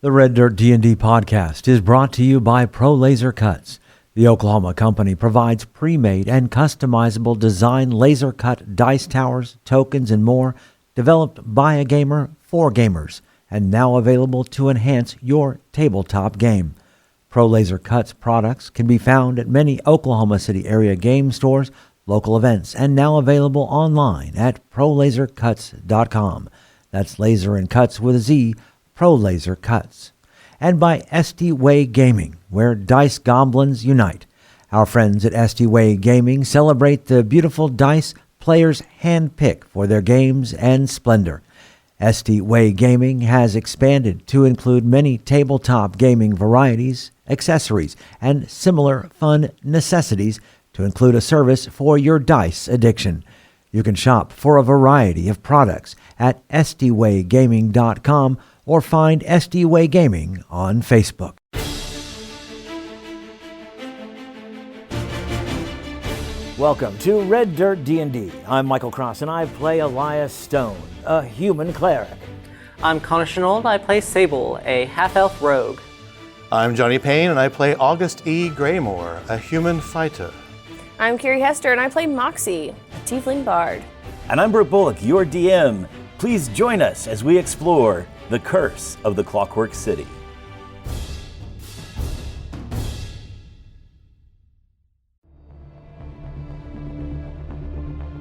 The Red Dirt D&D podcast is brought to you by Pro Laser Cuts. The Oklahoma company provides pre-made and customizable design laser cut dice towers, tokens, and more, developed by a gamer for gamers, and now available to enhance your tabletop game. Pro Laser Cuts products can be found at many Oklahoma City area game stores, local events, and now available online at prolasercuts.com. That's laser and cuts with a Z, Pro Laser Cuts. And by SD Way Gaming, where dice goblins unite. Our friends at SD Way Gaming celebrate the beautiful dice players handpick for their games and splendor. SD Way Gaming has expanded to include many tabletop gaming varieties, accessories, and similar fun necessities to include a service for your dice addiction. You can shop for a variety of products at sdwaygaming.com or find SD Way Gaming on Facebook. Welcome to Red Dirt D&D. I'm Michael Cross, and I play Elias Stone, a human cleric. I'm Connor Shenold. I play Sable, a half-elf rogue. I'm Johnny Payne, and I play August E. Greymore, a human fighter. I'm Carrie Hester, and I play Moxie, a tiefling bard. And I'm Brooke Bullock, your DM. Please join us as we explore the curse of the Clockwork City.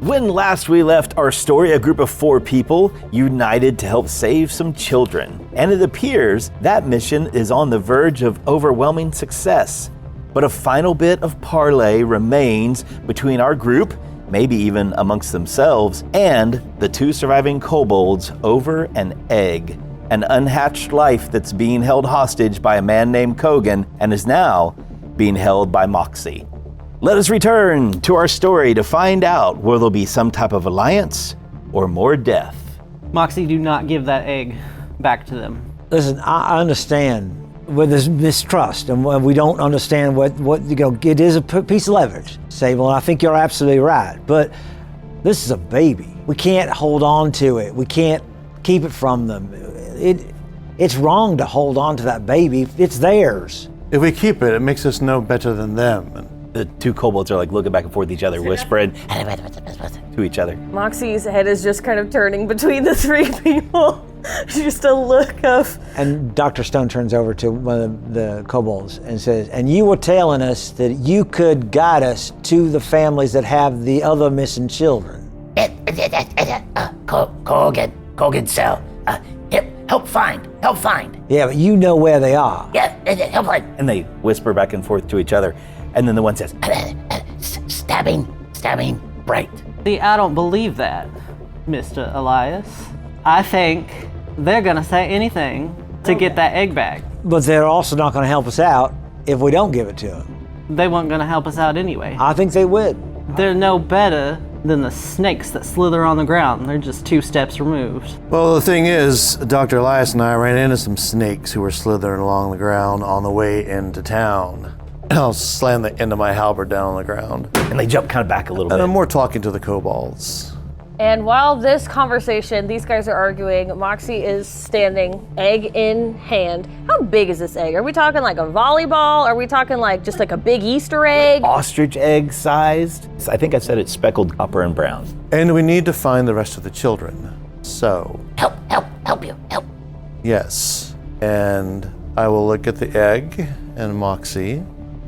When last we left our story, a group of 4 people united to help save some children. And it appears that mission is on the verge of overwhelming success. But a final bit of parley remains between our group, maybe even amongst themselves, and the 2 surviving kobolds over an egg. An unhatched life that's being held hostage by a man named Kogan and is now being held by Moxie. Let us return to our story to find out where there'll be some type of alliance or more death. Moxie, do not give that egg back to them. Listen, I understand where there's mistrust and we don't understand what it is a piece of leverage, Sable, and I think you're absolutely right. But this is a baby. We can't hold on to it. We can't keep it from them. It's wrong to hold on to that baby. It's theirs. If we keep it, it makes us no better than them. The 2 kobolds are like looking back and forth at each other, whispering to each other. Moxie's head is just kind of turning between the 3 people. Just a look of... And Dr. Stone turns over to one of the kobolds and says, and you were telling us that you could guide us to the families that have the other missing children. Kogan cell. Help find. Yeah, but you know where they are. Yeah, help find. And they whisper back and forth to each other. And then the one says, Stabbing, bright. See, I don't believe that, Mr. Elias. I think they're gonna say anything to get that egg back. But they're also not gonna help us out if we don't give it to them. They weren't gonna help us out anyway. I think they would. They're no better than the snakes that slither on the ground. They're just 2 steps removed. Well, the thing is, Dr. Elias and I ran into some snakes who were slithering along the ground on the way into town. I'll slam the end of my halberd down on the ground. and they jump kind of back a little bit. And I'm more talking to the kobolds. And while this conversation, these guys are arguing, Moxie is standing, egg in hand. How big is this egg? Are we talking like a volleyball? Are we talking like just like a big Easter egg? Ostrich egg sized. I think I said it's speckled copper and brown. And we need to find the rest of the children. So. Help you. Yes. And I will look at the egg and Moxie.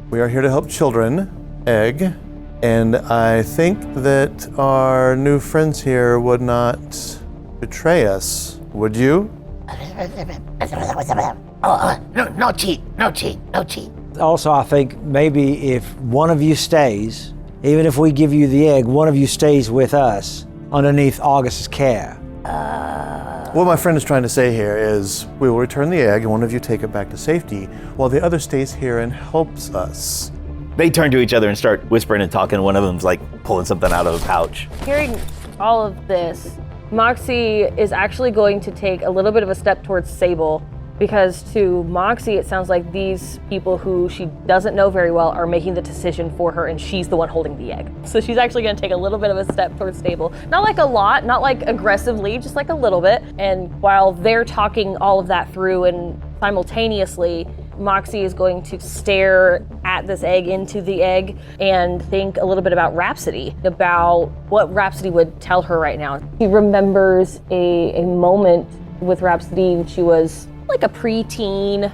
We are here to help children. Egg. And I think that our new friends here would not betray us, would you? No cheat. Also, I think maybe if one of you stays, even if we give you the egg, one of you stays with us underneath August's care. What my friend is trying to say here is we will return the egg and one of you take it back to safety while the other stays here and helps us. They turn to each other and start whispering and talking. One of them's like pulling something out of a pouch. Hearing all of this, Moxie is actually going to take a little bit of a step towards Sable, because to Moxie, it sounds like these people who she doesn't know very well are making the decision for her, and she's the one holding the egg. So she's actually gonna take a little bit of a step towards Sable. Not like a lot, not like aggressively, just like a little bit. And while they're talking all of that through and Simultaneously, Moxie is going to stare at this egg, into the egg, and think a little bit about Rhapsody, about what Rhapsody would tell her right now. He remembers a moment with Rhapsody when she was like a preteen,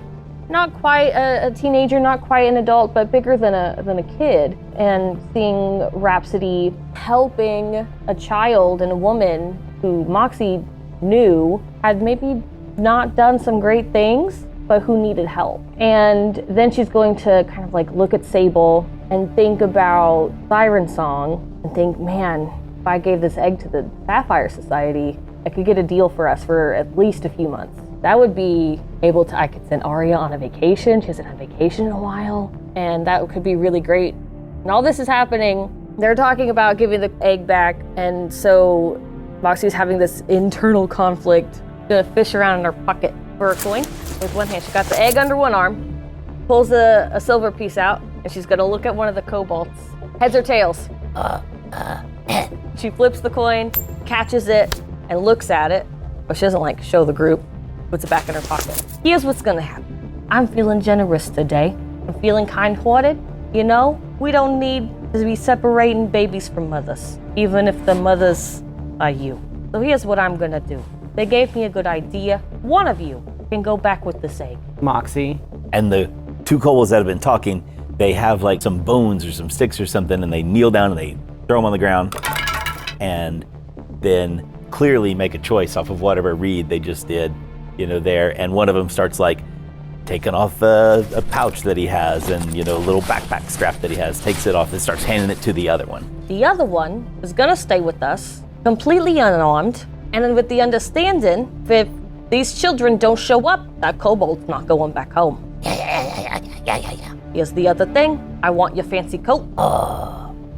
not quite a teenager, not quite an adult, but bigger than a kid. And seeing Rhapsody helping a child and a woman who Moxie knew had maybe not done some great things, but who needed help. And then she's going to kind of like look at Sable and think about Siren Song and think, man, if I gave this egg to the Sapphire Society, I could get a deal for us for at least a few months. That would be able to, I could send Arya on a vacation. She hasn't had a vacation in a while. And that could be really great. And all this is happening. They're talking about giving the egg back. And so Moxie's having this internal conflict. She's gonna fish around in her pocket for a coin. With one hand, she got the egg under one arm, pulls a silver piece out, and she's gonna look at one of the kobolds. Heads or tails? She flips the coin, catches it, and looks at it, but she doesn't like show the group, puts it back in her pocket. Here's what's gonna happen. I'm feeling generous today. I'm feeling kind-hearted. You know, we don't need to be separating babies from mothers, even if the mothers are you. So here's what I'm gonna do. They gave me a good idea. One of you can go back with this egg. Moxie. And the two kobolds that have been talking, they have like some bones or some sticks or something, and they kneel down and they throw them on the ground, and then clearly make a choice off of whatever read they just did, there. And one of them starts like taking off a pouch that he has, and a little backpack strap that he has, takes it off and starts handing it to the other one. The other one is gonna stay with us, completely unarmed, and then with the understanding that if these children don't show up, that kobold's not going back home. Yeah. Here's the other thing. I want your fancy coat.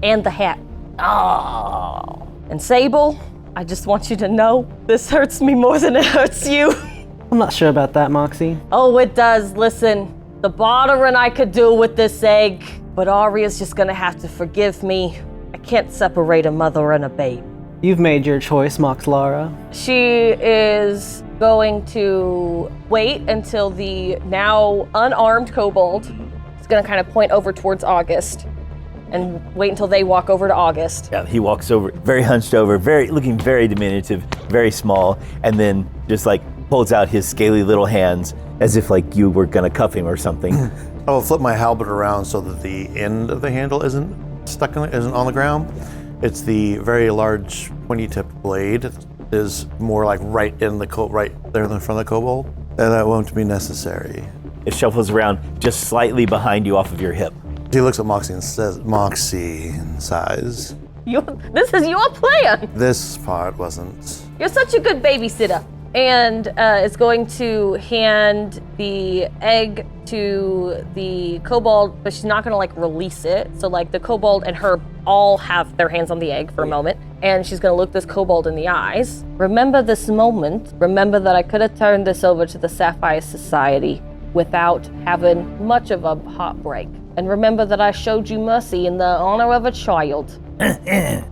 And the hat. And Sable, I just want you to know, this hurts me more than it hurts you. I'm not sure about that, Moxie. Oh, it does. Listen, the bartering I could do with this egg, but Arya's just gonna have to forgive me. I can't separate a mother and a babe. You've made your choice, Mox Lara. She is going to wait until the now unarmed kobold is going to kind of point over towards August and wait until they walk over to August. Yeah, he walks over, very hunched over, looking very diminutive, very small, and then just like pulls out his scaly little hands as if like you were gonna cuff him or something. I'll flip my halberd around so that the end of the handle isn't on the ground. It's the very large pointy-tipped blade is more like right in the right there in the front of the kobold, and that won't be necessary. It shuffles around just slightly behind you off of your hip. He looks at Moxie and says, "Moxie in size. This is your plan. This part wasn't." You're such a good babysitter. And is going to hand the egg to the kobold, but she's not gonna like release it. So like the kobold and her all have their hands on the egg for a moment, and she's gonna look this kobold in the eyes. Remember this moment. Remember that I could have turned this over to the Sapphire Society without having much of a heartbreak. And remember that I showed you mercy in the honor of a child.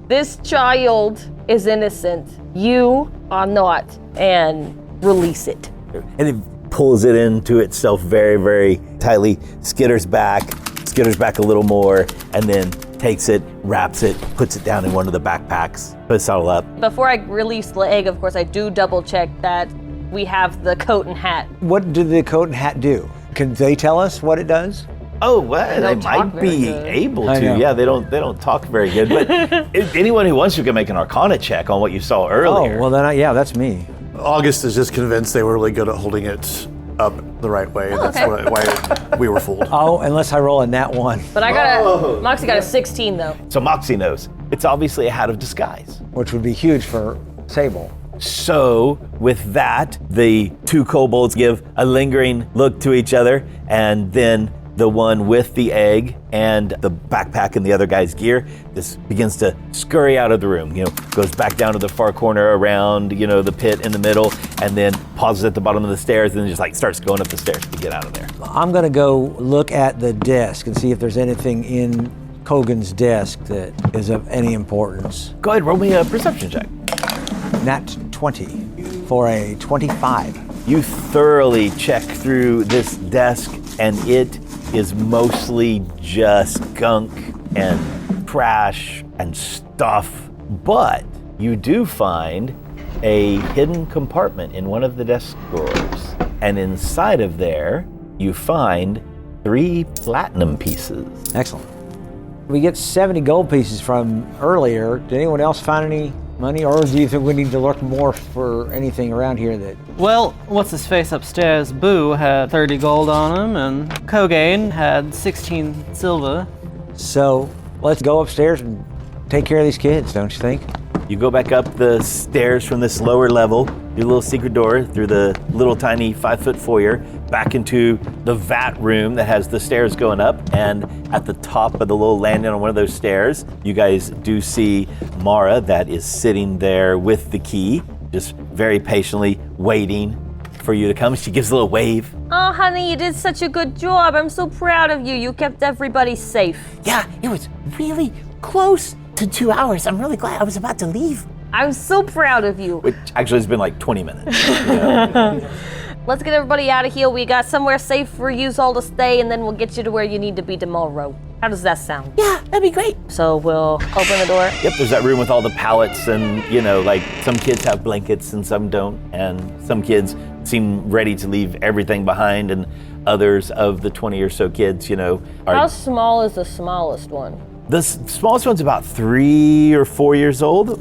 This child is innocent. You are not. And release it. And it pulls it into itself very, very tightly, skitters back a little more, and then takes it, wraps it, puts it down in one of the backpacks, puts it all up. Before I release the egg, of course, I do double check that we have the coat and hat. What did the coat and hat do? Can they tell us what it does? Oh, well, they might be able to. Yeah, they don't talk very good. But anyone who wants to can make an Arcana check on what you saw earlier. Oh, well then, yeah, that's me. August is just convinced they were really good at holding it up the right way. That's okay. why we were fooled. Oh, unless I roll a nat 1. But Moxie got a 16 though. So Moxie knows. It's obviously a hat of disguise. Which would be huge for Sable. So with that, the two kobolds give a lingering look to each other, and then the one with the egg and the backpack and the other guy's gear just begins to scurry out of the room, goes back down to the far corner around, the pit in the middle, and then pauses at the bottom of the stairs and then just like starts going up the stairs to get out of there. I'm gonna go look at the desk and see if there's anything in Kogan's desk that is of any importance. Go ahead, roll me a perception check. Nat 20 for a 25. You thoroughly check through this desk, and it is mostly just gunk and trash and stuff. But you do find a hidden compartment in one of the desk drawers. And inside of there, you find 3 platinum pieces. Excellent. We get 70 gold pieces from earlier. Did anyone else find any money, or do you think we need to look more for anything around here that... Well, what's his face upstairs? Boo had 30 gold on him, and Kogain had 16 silver. So let's go upstairs and take care of these kids, don't you think? You go back up the stairs from this lower level, through a little secret door, through the little tiny 5-foot foyer, back into the vat room that has the stairs going up, and at the top of the little landing on one of those stairs, you guys do see Mara that is sitting there with the key, just very patiently waiting for you to come. She gives a little wave. Oh, honey, you did such a good job. I'm so proud of you. You kept everybody safe. Yeah, it was really close to 2 hours. I'm really glad I was about to leave. I'm so proud of you. Which actually has been like 20 minutes. Let's get everybody out of here. We got somewhere safe for you all to stay, and then we'll get you to where you need to be tomorrow. How does that sound? Yeah, that'd be great. So we'll open the door. Yep, there's that room with all the pallets, and like some kids have blankets and some don't, and some kids seem ready to leave everything behind, and others of the 20 or so kids, are... How small is the smallest one? The smallest one's about 3 or 4 years old,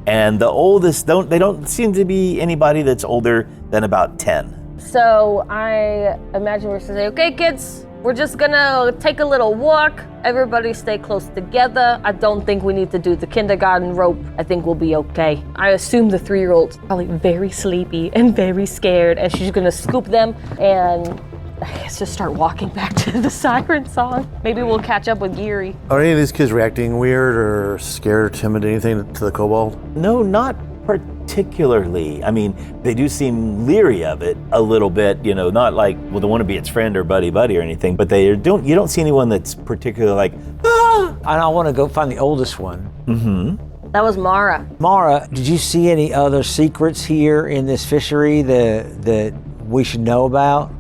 and the oldest they don't seem to be anybody that's older than about 10. So I imagine we're gonna say, okay, kids, we're just gonna take a little walk. Everybody stay close together. I don't think we need to do the kindergarten rope. I think we'll be okay. I assume the 3-year-old's probably very sleepy and very scared, and she's gonna scoop them and I guess just start walking back to the siren song. Maybe we'll catch up with Geary. Are any of these kids reacting weird or scared or timid, anything to the kobold? No, not particularly. I mean, they do seem leery of it a little bit, not like, well, they want to be its friend or buddy or anything, but you don't see anyone that's particularly like, ah! And I want to go find the oldest one. Mm-hmm. That was Mara. Mara, did you see any other secrets here in this fishery that we should know about?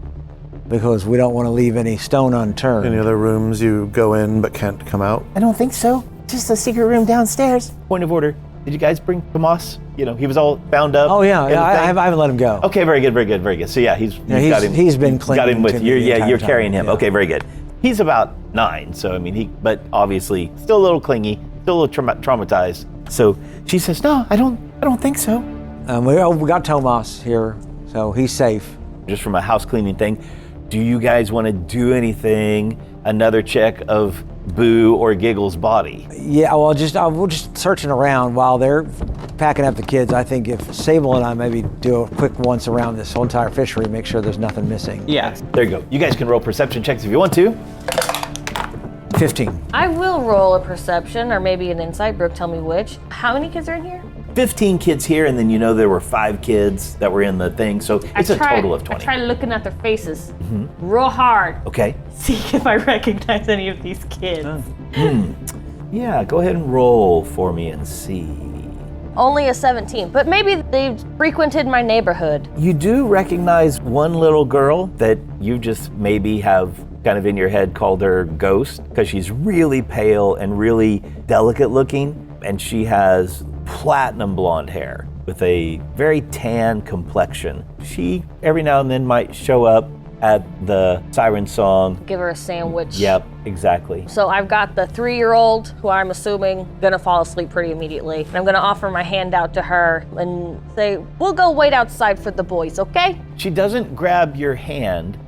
Because we don't want to leave any stone unturned. Any other rooms you go in but can't come out? I don't think so. Just a secret room downstairs. Point of order. Did you guys bring Tomas? He was all bound up. Oh yeah, and I haven't let him go. Okay, very good. So yeah, he's got him. He's been clinging got him with to you. me the Yeah, entire you're time. carrying him. Yeah. Okay, very good. He's about 9, so I mean, but obviously still a little clingy, still a little traumatized. So she says, "No, I don't think so." We got Tomas here, so he's safe. Just from a house cleaning thing, do you guys want to do anything? Another check of Boo or Giggle's body? Yeah, well, we're just searching around while they're packing up the kids. I think if Sable and I maybe do a quick once around this whole entire fishery, make sure there's nothing missing. Yeah. There you go. You guys can roll perception checks if you want to. 15. I will roll a perception or maybe an insight. Brooke, tell me which. How many kids are in here? 15 kids here, and then there were 5 kids that were in the thing, so it's a total of 20. I tried looking at their faces real hard. Okay. See if I recognize any of these kids. Yeah, go ahead and roll for me and see. Only a 17, but maybe they've frequented my neighborhood. You do recognize one little girl that you just maybe have kind of in your head called her Ghost, because she's really pale and really delicate looking, and she has platinum blonde hair with a very tan complexion. She every now and then might show up at the siren song. Give her a sandwich. Yep, exactly. So I've got the 3-year-old who I'm assuming gonna fall asleep pretty immediately. And I'm gonna offer my hand out to her and say, we'll go wait outside for the boys, okay? She doesn't grab your hand,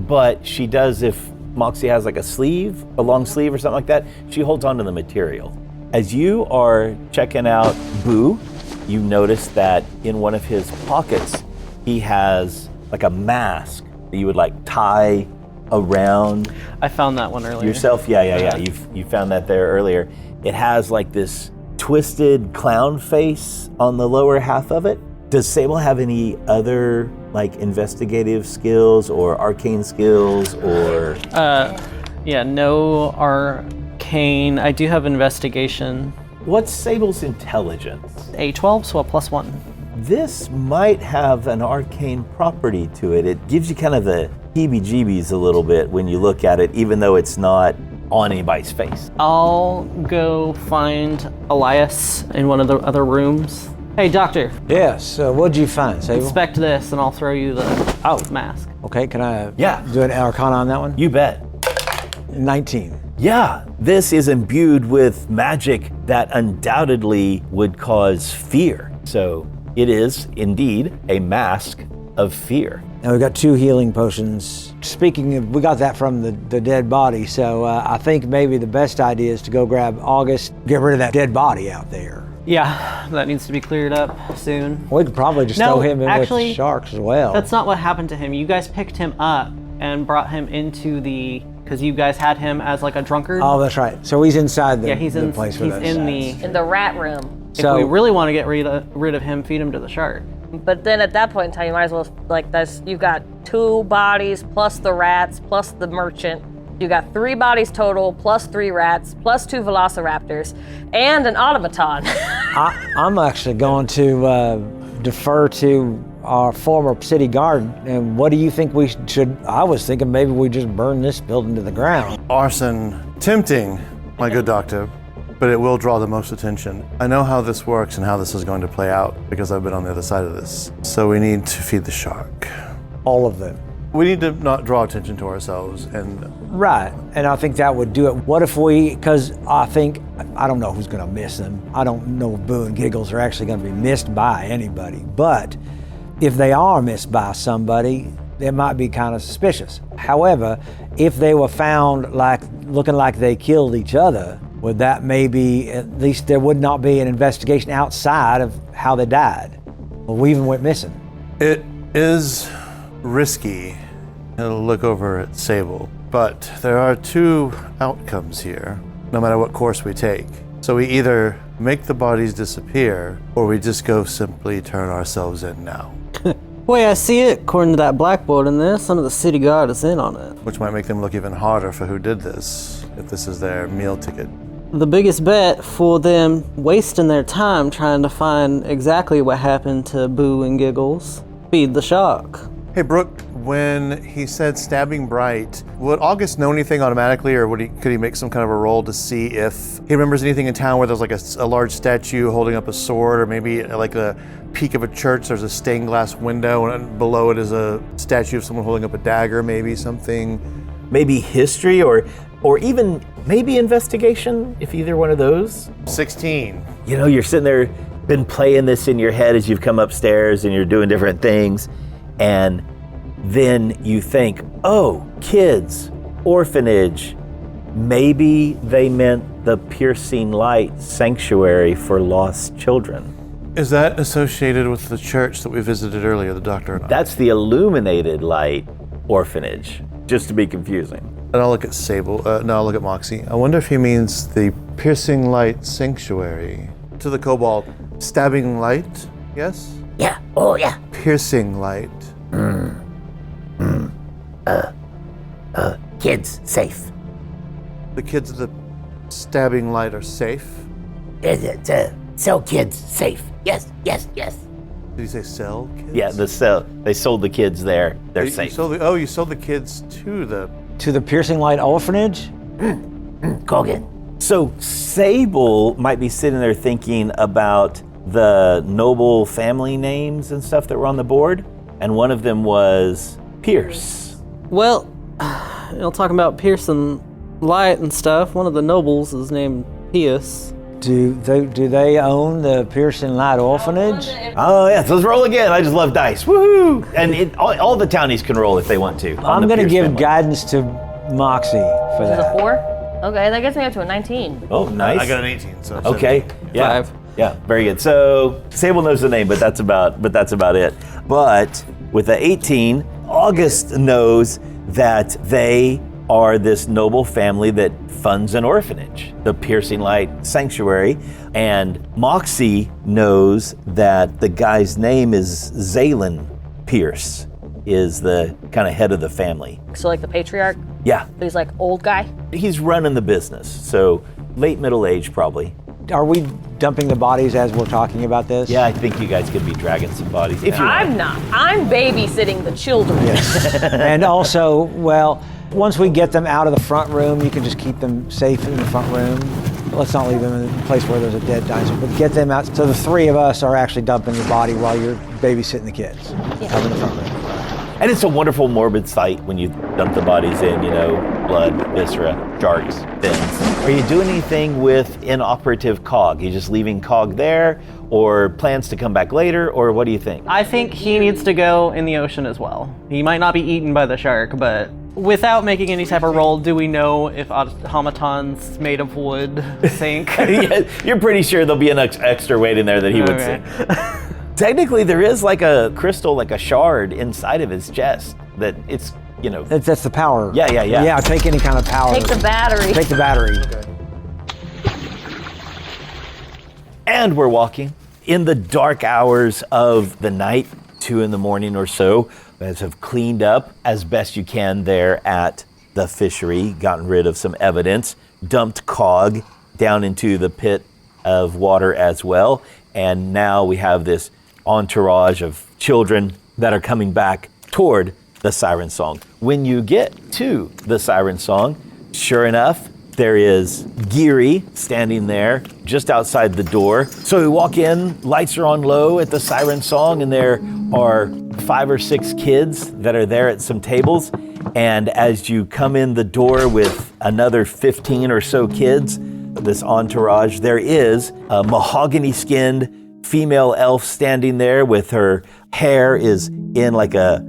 but she does if Moxie has like a long sleeve or something like that, she holds onto the material. As you are checking out Boo, you notice that in one of his pockets, he has like a mask that you would like tie around I found that one earlier. yourself. Yeah. You found that there earlier. It has like this twisted clown face on the lower half of it. Does Sable have any other like investigative skills or arcane skills or? Yeah, no arcane. I do have investigation. What's Sable's intelligence? A12, so a +1. This might have an arcane property to it. It gives you kind of the heebie-jeebies a little bit when you look at it, even though it's not on anybody's face. I'll go find Elias in one of the other rooms. Hey, doctor, Yes, what'd you find, Sable? inspect this and I'll throw you the mask. Okay, can I Yeah. do an Arcana on that one? You bet. 19. Yeah, this is imbued with magic that undoubtedly would cause fear. So it is indeed a mask of fear. Now we've got 2 healing potions. Speaking of, we got that from the dead body, so I think maybe the best idea is to go grab August, get rid of that dead body out there. Yeah, that needs to be cleared up soon. We could probably just No, throw him in with actually, the sharks as well. That's not what happened to him. You guys picked him up and brought him into because you guys had him as like a drunkard. Oh, that's right. So he's inside the, yeah, he's the in. place He's with us. In the rat room. If we really want to get rid of him, feed him to the shark. But then at that point in time, you might as well, like, you've got 2 bodies plus the rats plus the merchant. You got 3 bodies total plus 3 rats plus 2 velociraptors and an automaton. I'm actually going to defer to our former city guard. And what do you think we should? I was thinking maybe we just burn this building to the ground. Arson, tempting, my good doctor, but it will draw the most attention. I know how this works and how this is going to play out because I've been on the other side of this. So we need to feed the shark. All of them. We need to not draw attention to ourselves and Right, and I think that would do it. What if because I don't know who's gonna miss them. I don't know if Boo and Giggles are actually gonna be missed by anybody, but if they are missed by somebody, it might be kind of suspicious. However, if they were found looking like they killed each other, would that maybe, at least there would not be an investigation outside of how they died? Well, we even went missing. it is risky to look over at Sable, but there are 2 outcomes here, no matter what course we take. So we either make the bodies disappear, or we just go simply turn ourselves in now, Way I see it, according to that blackboard in there, some of the city guard is in on it. which might make them look even harder for who did this, if this is their meal ticket. The biggest bet for them wasting their time trying to find exactly what happened to Boo and Giggles. Feed the shark. Hey, Brooke, when he said stabbing bright, would August know anything automatically, or could he make some kind of a roll to see if he remembers anything in town where there's like a large statue holding up a sword, or maybe like the peak of a church, there's a stained glass window, and below it is a statue of someone holding up a dagger, maybe something. Maybe history or even maybe investigation, if either one of those. 16. You know, you're sitting there, been playing this in your head as you've come upstairs and you're doing different things. And then you think, oh, kids, orphanage. Maybe they meant the piercing light sanctuary for lost children. Is that associated with the church that we visited earlier, the doctor and I? That's the illuminated light orphanage, just to be confusing. And I'll look at Sable. No, I'll look at Moxie. I wonder if he means the piercing light sanctuary. To the kobold, stabbing light, yes? Yeah. Oh, yeah. Piercing light. Kids, safe. The kids of the stabbing light are safe. Sell kids, safe. Yes, yes, yes. Did you say sell kids? Yeah, they sold the kids there. They're You safe. sold you sold the kids to the... To the Piercing Light Orphanage? Go again. So Sable might be sitting there thinking about the noble family names and stuff that were on the board, and one of them was Pierce. Well, talking about Pearson Light and stuff, one of the nobles is named Pierce. Do they own the Piercing Light Orphanage? Oh yeah, so let's roll again. I just love dice. Woohoo! And all the townies can roll if they want to. I'm going to give guidance to Moxie for Is it a that. 4? Okay, that gets me up to a 19. Oh, nice. I got an 18, so... Okay. Yeah. 5. Yeah, very good. So Sable knows the name, but that's about it. But with the 18, August knows that they are this noble family that funds an orphanage, the Piercing Light Sanctuary. And Moxie knows that the guy's name is Zalen Pierce, is the kind of head of the family. So like the patriarch, Yeah, but he's like old guy. he's running the business, so late middle age probably. Are we dumping the bodies as we're talking about this? Yeah, I think you guys could be dragging some bodies if you want. I'm not. I'm babysitting the children. And also, well, once we get them out of the front room, you can just keep them safe in the front room. Let's not leave them in a place where there's a dead dinosaur, but get them out. So the three of us are actually dumping the body while you're babysitting the kids. Out in the front room. And it's a wonderful morbid sight when you dump the bodies in, blood, viscera, sharks, fins. Are you doing anything with inoperative Cog? Are you just leaving Cog there, or plans to come back later, or what do you think? I think he needs to go in the ocean as well. He might not be eaten by the shark, but without making any type of roll, do we know if automatons made of wood sink? Yeah, you're pretty sure there'll be an extra weight in there that he would sink. Technically, there is like a crystal, like a shard inside of his chest that it's, That's the power. Yeah. Yeah, take any kind of power. Take the battery. Take the battery. And we're walking in the dark hours of the night, 2 a.m. or so. You guys have cleaned up as best you can there at the fishery, gotten rid of some evidence, dumped Cog down into the pit of water as well. And now we have this entourage of children that are coming back toward the siren song. When you get to the siren song, sure enough, there is Geary standing there just outside the door. So we walk in, lights are on low at the siren song, and there are 5 or 6 kids that are there at some tables. And as you come in the door with another 15 or so kids, this entourage, there is a mahogany-skinned female elf standing there with her hair is in like a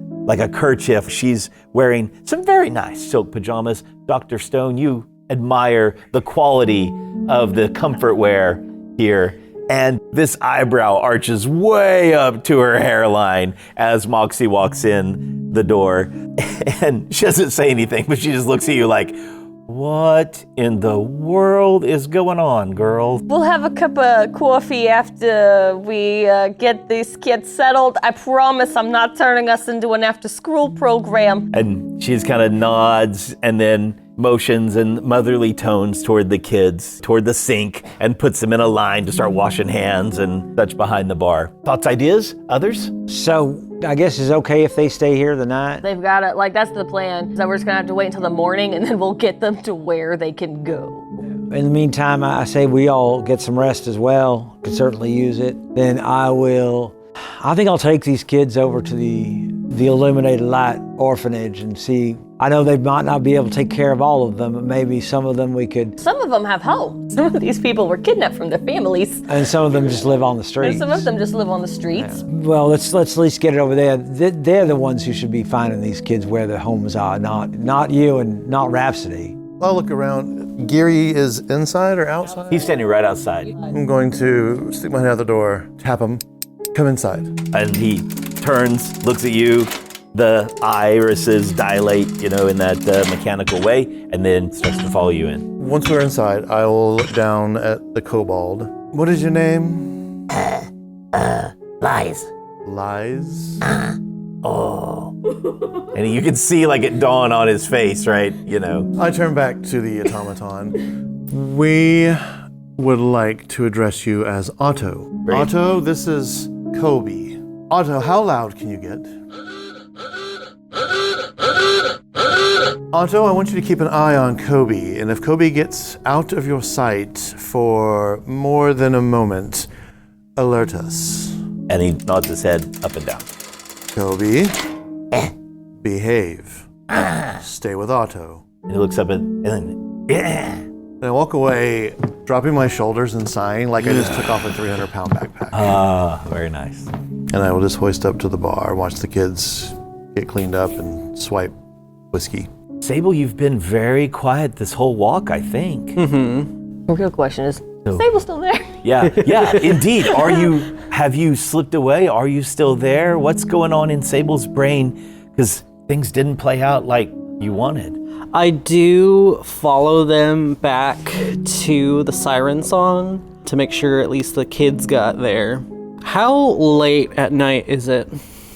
kerchief. She's wearing some very nice silk pajamas. Dr. Stone, you admire the quality of the comfort wear here. And this eyebrow arches way up to her hairline as Moxie walks in the door. And she doesn't say anything, but she just looks at you like, what in the world is going on, girl? We'll have a cup of coffee after we get these kids settled. I promise I'm not turning us into an after-school program. And she just kind of nods and then motions and motherly tones toward the kids, toward the sink, and puts them in a line to start washing hands and such behind the bar. Thoughts, ideas? Others? So I guess it's okay if they stay here the night? They've got it, that's the plan. So we're just gonna have to wait until the morning and then we'll get them to where they can go. In the meantime, I say we all get some rest as well. Could certainly use it. Then I think I'll take these kids over to the Illuminated Light Orphanage and see. I know they might not be able to take care of all of them, but maybe some of them we could. Some of them have homes. Some of these people were kidnapped from their families. And some of them just live on the streets. And some of them just live on the streets. Yeah. Well, let's at least get it over there. They're the ones who should be finding these kids where their homes are, not you and not Rhapsody. I'll look around. Geary is inside or outside? He's standing right outside. I'm going to stick my head out the door, tap him, come inside. And he turns, looks at you. The irises dilate, in that mechanical way, and then starts to follow you in. Once we're inside, I will look down at the kobold. What is your name? Lies. Lies? Oh. And you can see it dawn on his face, right? I turn back to the automaton. We would like to address you as Otto. Great. Otto, this is Kobe. Otto, how loud can you get? Otto, I want you to keep an eye on Kobe, and if Kobe gets out of your sight for more than a moment, alert us. And he nods his head up and down. Kobe, behave. Stay with Otto. And he looks up and then, And I walk away, dropping my shoulders and sighing like I just took off a 300-pound backpack. Ah, very nice. And I will just hoist up to the bar, watch the kids get cleaned up, and swipe whiskey. Sable, you've been very quiet this whole walk, I think. The real question is Sable still there? Yeah, indeed. Have you slipped away? Are you still there? What's going on in Sable's brain? Because things didn't play out like you wanted. I do follow them back to the siren song to make sure at least the kids got there. How late at night is it?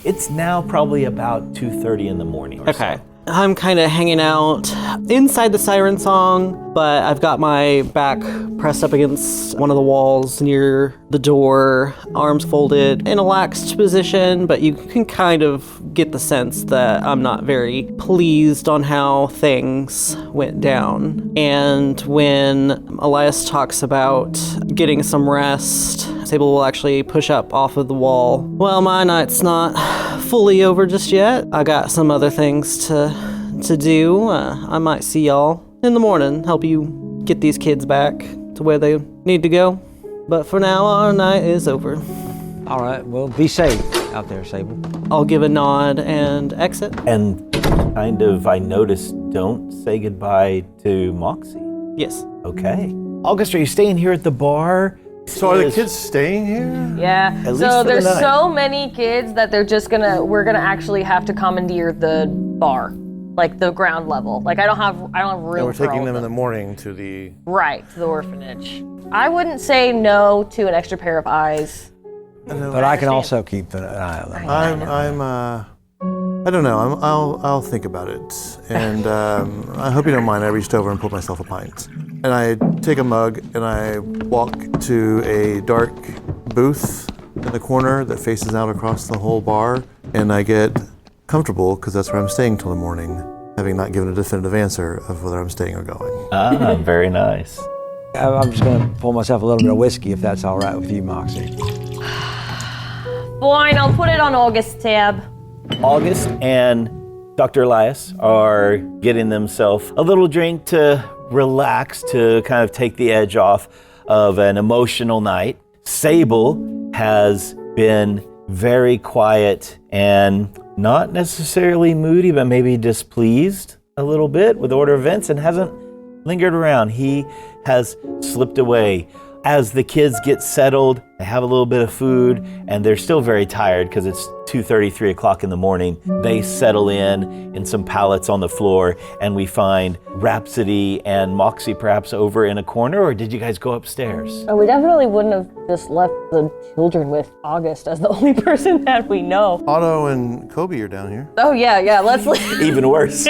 It's now probably about 2:30 in the morning or Okay. so. I'm kind of hanging out inside the siren song, but I've got my back pressed up against one of the walls near the door, arms folded in a laxed position, but you can kind of get the sense that I'm not very pleased on how things went down. And when Elias talks about getting some rest, Sable will actually push up off of the wall. Well, my night's not fully over just yet. I got some other things to do. I might see y'all in the morning, help you get these kids back to where they need to go. But for now, our night is over. All right, well, be safe out there, Sable. I'll give a nod and exit. And kind of, I noticed, don't say goodbye to Moxie. Yes. Okay. August, are you staying here at the bar? So are the kids staying here? Yeah. At least So for the there's night. so many kids that we're gonna actually have to commandeer the bar, like the ground level. Like I don't have room. And we're for all taking of them in the morning to the... Right, to the orphanage. I wouldn't say no to an extra pair of eyes. But I can also keep an eye on them. I don't know. I'll think about it. And I hope you don't mind. I reached over and pulled myself a pint. And I take a mug and I walk to a dark booth in the corner that faces out across the whole bar. And I get comfortable because that's where I'm staying till the morning, having not given a definitive answer of whether I'm staying or going. Ah, very nice. I'm just going to pull myself a little bit of whiskey if that's all right with you, Moxie. Fine, I'll put it on August's tab. August and Dr. Elias are getting themselves a little drink to relax, to kind of take the edge off of an emotional night. Sable has been very quiet and not necessarily moody, but maybe displeased a little bit with the order of events and hasn't lingered around. He has slipped away. As the kids get settled, they have a little bit of food, and they're still very tired because it's 2:30, 3 o'clock in the morning. They settle in some pallets on the floor, and we find Rhapsody and Moxie perhaps over in a corner, or did you guys go upstairs? Oh, we definitely wouldn't have just left the children with August as the only person that we know. Otto and Kobe are down here. Oh yeah, let's leave. Even worse.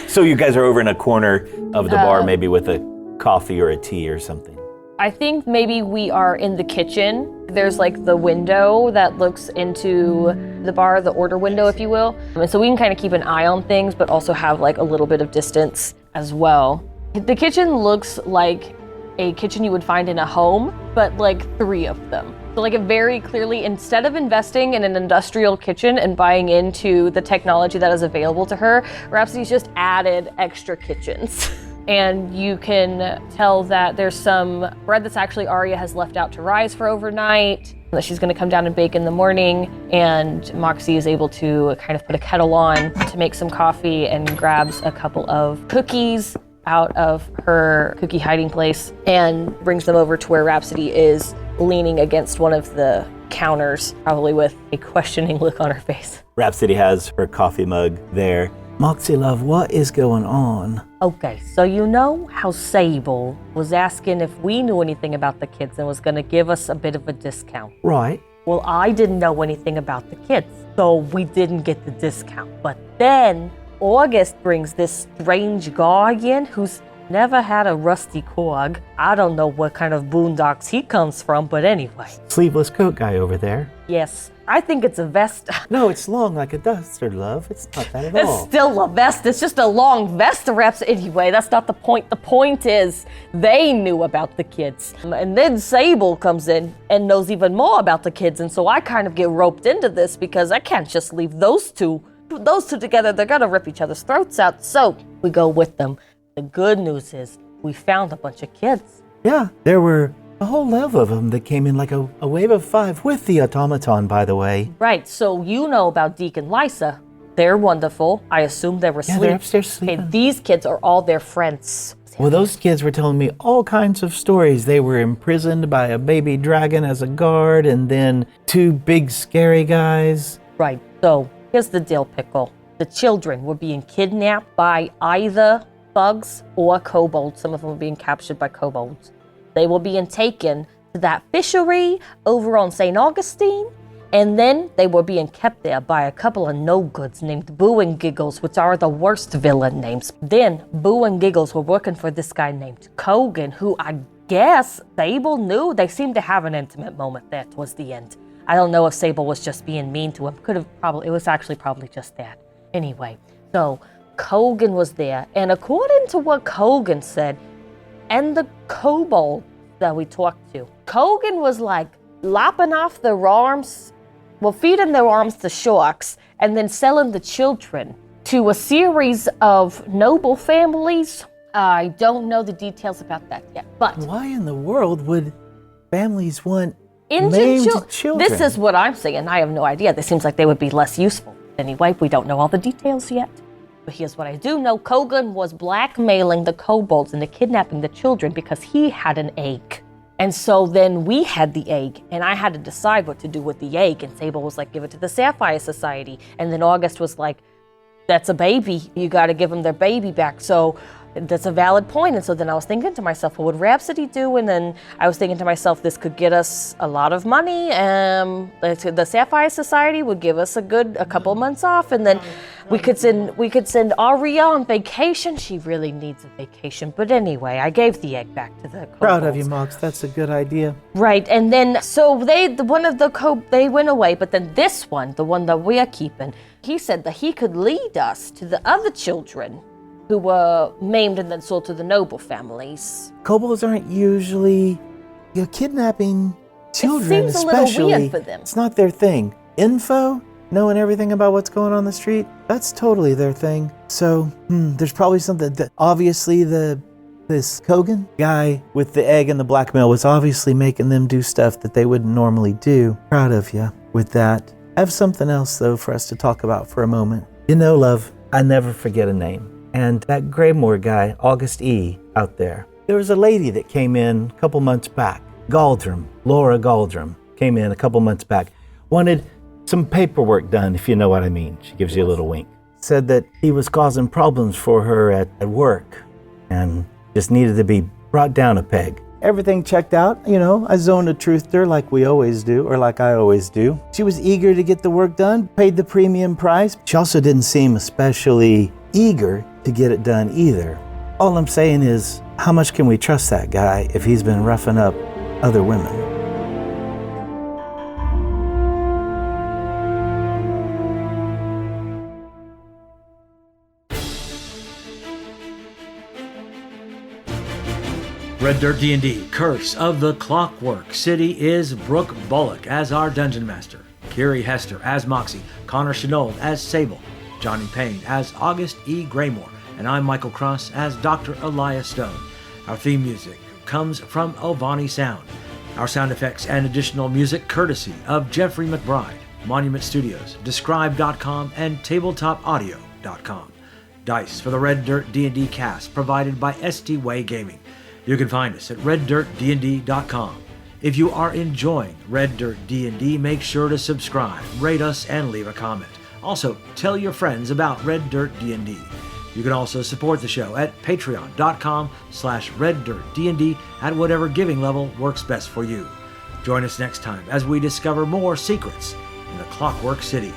So you guys are over in a corner of the bar, maybe with a coffee or a tea or something. I think maybe we are in the kitchen. There's like the window that looks into the bar, the order window, if you will. And so we can kind of keep an eye on things, but also have like a little bit of distance as well. The kitchen looks like a kitchen you would find in a home, but like 3 of them. So like it very clearly, instead of investing in an industrial kitchen and buying into the technology that is available to her, Rhapsody's just added extra kitchens. And you can tell that there's some bread that's actually Arya has left out to rise for overnight, that she's gonna come down and bake in the morning, and Moxie is able to kind of put a kettle on to make some coffee and grabs a couple of cookies out of her cookie hiding place and brings them over to where Rhapsody is leaning against one of the counters, probably with a questioning look on her face. Rhapsody has her coffee mug there. Moxie, love, what is going on? Okay, so you know how Sable was asking if we knew anything about the kids and was gonna give us a bit of a discount. Right. Well, I didn't know anything about the kids, so we didn't get the discount. But then August brings this strange guy in who's never had a rusty cog. I don't know what kind of boondocks he comes from, but anyway. Sleeveless coat guy over there. Yes, I think it's a vest. No, it's long like a duster, love. It's not that at It's all. still a vest. It's just a long vest wraps. Anyway, that's not the point. The point is they knew about the kids. And then Sable comes in and knows even more about the kids. And so I kind of get roped into this because I can't just leave those two together. They're gonna rip each other's throats out. So we go with them. The good news is we found a bunch of kids. Yeah, there were a whole level of them that came in like a wave of 5 with the automaton, by the way. Right, so you know about Deke and Lysa. They're wonderful. I assume they were Yeah, asleep. they're upstairs sleeping. Okay, these kids are all their friends. Well, those kids were telling me all kinds of stories. They were imprisoned by a baby dragon as a guard, and then 2 big scary guys. Right, so here's the deal, Pickle. The children were being kidnapped by either thugs or kobolds. Some of them were being captured by kobolds. They were being taken to that fishery over on St. Augustine, And then they were being kept there by a couple of no-goods named Boo and Giggles, which are the worst villain names. Then Boo and Giggles were working for this guy named Kogan, who I guess Sable knew. They seemed to have an intimate moment there towards the end. I don't know if Sable was just being mean to him. It was actually probably just that. Anyway, so Kogan was there, and according to what Kogan said, and the Kobold that we talked to, Kogan was like lopping off their arms, feeding their arms to sharks, and then selling the children to a series of noble families. I don't know the details about that yet, but Why in the world would families want into maimed children? This is what I'm saying. I have no idea. This seems like they would be less useful. Anyway, we don't know all the details yet. But here's what I do know. Kogan was blackmailing the kobolds into kidnapping the children because he had an egg. And so then we had the egg, and I had to decide what to do with the egg. And Sable was like, give it to the Sapphire Society. And then August was like, that's a baby. You got to give them their baby back. So that's a valid point. And so then I was thinking to myself, what would Rhapsody do? And then I was thinking to myself, this could get us a lot of money. The Sapphire Society would give us a couple months off, and then we could send Aria on vacation. She really needs a vacation. But anyway, I gave the egg back to the kobolds. Proud of you, Mox. That's a good idea. Right, and then so they went away, but then this one, the one that we are keeping, he said that he could lead us to the other children who were maimed and then sold to the noble families. Kobolds aren't usually kidnapping children, seems a little especially. weird for them. It's not their thing. Info, knowing everything about what's going on the street, that's totally their thing. So there's probably something that obviously this Kogan guy with the egg and the blackmail was obviously making them do stuff that they wouldn't normally do. Proud of you with that. I have something else though for us to talk about for a moment. You know, love, I never forget a name. And that Greymore guy, August E. out there. There was a lady that came in a couple months back. Laura Galdrum, came in a couple months back. Wanted some paperwork done, if you know what I mean. She gives you a little wink. Said that he was causing problems for her at work and just needed to be brought down a peg. Everything checked out, I zoned the truth her like we always do, or like I always do. She was eager to get the work done, paid the premium price. She also didn't seem especially eager to get it done either. All I'm saying is, how much can we trust that guy if he's been roughing up other women? Red Dirt D&D Curse of the Clockwork City is Brooke Bullock as our Dungeon Master, Kiri Hester as Moxie, Connor Shenold as Sable, Johnny Payne as August E. Greymore, and I'm Michael Cross as Dr. Elias Stone. Our theme music comes from Ovani Sound. Our sound effects and additional music courtesy of Jeffrey McBride, Monument Studios, Describe.com, and TabletopAudio.com. Dice for the Red Dirt D&D cast provided by ST Way Gaming. You can find us at reddirtdnd.com. If you are enjoying Red Dirt D&D, make sure to subscribe, rate us, and leave a comment. Also, tell your friends about Red Dirt D&D. You can also support the show at patreon.com/reddirtdnd at whatever giving level works best for you. Join us next time as we discover more secrets in the Clockwork City.